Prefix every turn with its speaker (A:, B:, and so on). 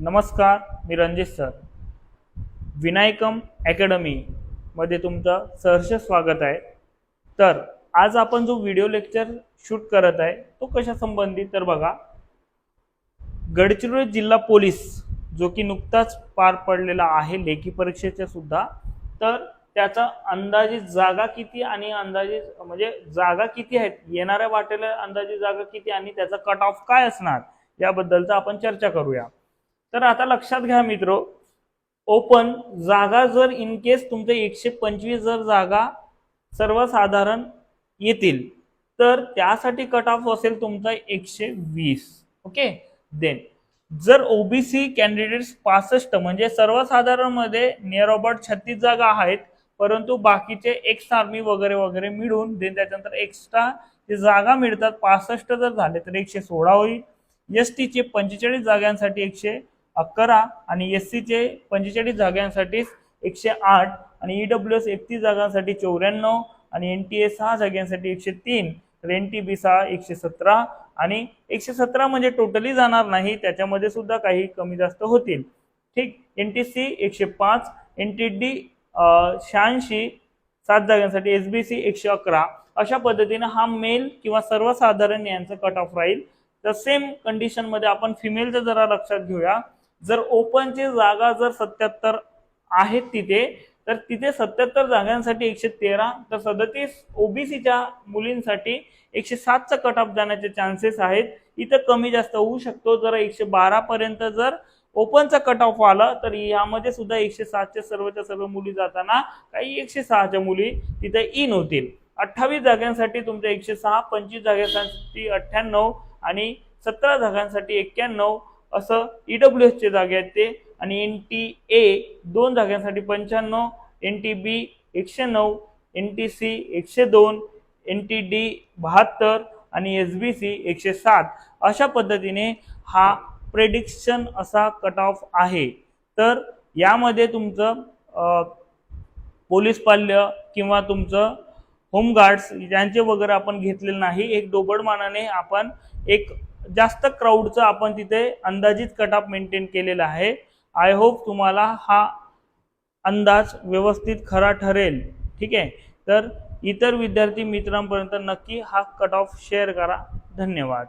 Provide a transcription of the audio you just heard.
A: नमस्कार, मी Ranjit sir. Vinayakam academy मध्ये तुमचं सहर्ष स्वागत आहे. तर आज आपण जो व्हिडिओ लेक्चर शूट करत आहे तो कशा संबंधित तर बघा, गडचिरोली जिल्हा पोलीस जो की नुकताच पार पडलेला आहे लेखी परीक्षेच्या सुद्धा, तर त्याचा अंदाजित जागा किती आणि अंदाजित म्हणजे जागा किती आहेत, येणाऱ्या वाटेला अंदाजित जागा किती आणि त्याचा कट ऑफ काय असणार याबद्दलचा आपण चर्चा करूया. तर आता लक्षात घ्या मित्रो, ओपन जागा जर इन केस तुमचे 125 जर जागा सर्वसाधारण येतील तर त्यासाठी कट ऑफ असेल तुमचा 120. ओके. देन जर ओबीसी कॅन्डिडेट्स 65 म्हणजे सर्वसाधारण मध्ये नियर अबाउट 36 जागा आहेत, परंतु बाकीचे एक्स आर्मी वगैरे वगैरे मिळून देन त्याच्यानंतर एक्स्ट्रा जे जागा मिळतात 65 जर झाले तर 116 होईल. एसटी चे 45 जागांसाठी 111 आणि एससी चे 45 जागांसाठी 108 आणि ईडब्ल्यूएस 31 जागांसाठी 94 आणि एनटीए 6 जागांसाठी 103 तर एनटीबी 6 117 आणि 117 म्हणजे टोटली जाणार नाही, त्याच्यामध्ये सुद्धा काही कमी जास्त होतील. ठीक. एनटीसी 105, एनटीडी 86 7 जागांसाठी, एसबीसी 111. अशा पद्धतीने हा मेल किंवा सर्वसाधारण यांचं कट ऑफ राहील. तर सेम कंडिशन मध्ये आपण फिमेलचं जरा लक्षात घेऊया. जर ओपनची जागा जर 77 आहेत तिथे, तर तिथे 77 जागांसाठी 113 तर 37 ओबीसीच्या मुलींसाठी 107 चा कट ऑफ जाण्याचे चान्सेस आहेत. इथं कमी जास्त होऊ शकतो. जर 112 पर्यंत जर ओपनचा कट ऑफ आला तर यामध्ये सुद्धा 107 च्या सर्वच्या सर्व मुली जाताना काही 106 च्या मुली तिथे इन होतील. 28 जागांसाठी तुमच्या 106, 25 जागांसाठी 98 आणि 17 जागांसाठी 91 असं ईडब्ल्यूएस चे जागे आहेत ते. आणि एनटीए 2 जागांसाठी 95, एनटीबी 109, एनटीसी 102, एनटीडी 72 आणि एसबीसी 107. अशा पद्धतीने हा प्रेडिक्शन असा कट ऑफ आहे. तर यामध्ये तुमचं पोलीस पाल्य किंवा तुमचं होमगार्ड्स यांचे वगैरे आपण घेतलेलं नाही. एक डोबडमानाने आपण एक जास्त क्राऊडचा आपण तिथे अंदाजित कट ऑफ मेंटेन केलेला आहे. आय होप तुम्हाला हा अंदाज व्यवस्थित खरा ठरेल. ठीक आहे. तर इतर विद्यार्थी मित्रांपर्यंत नक्की हा कट ऑफ शेअर करा. धन्यवाद.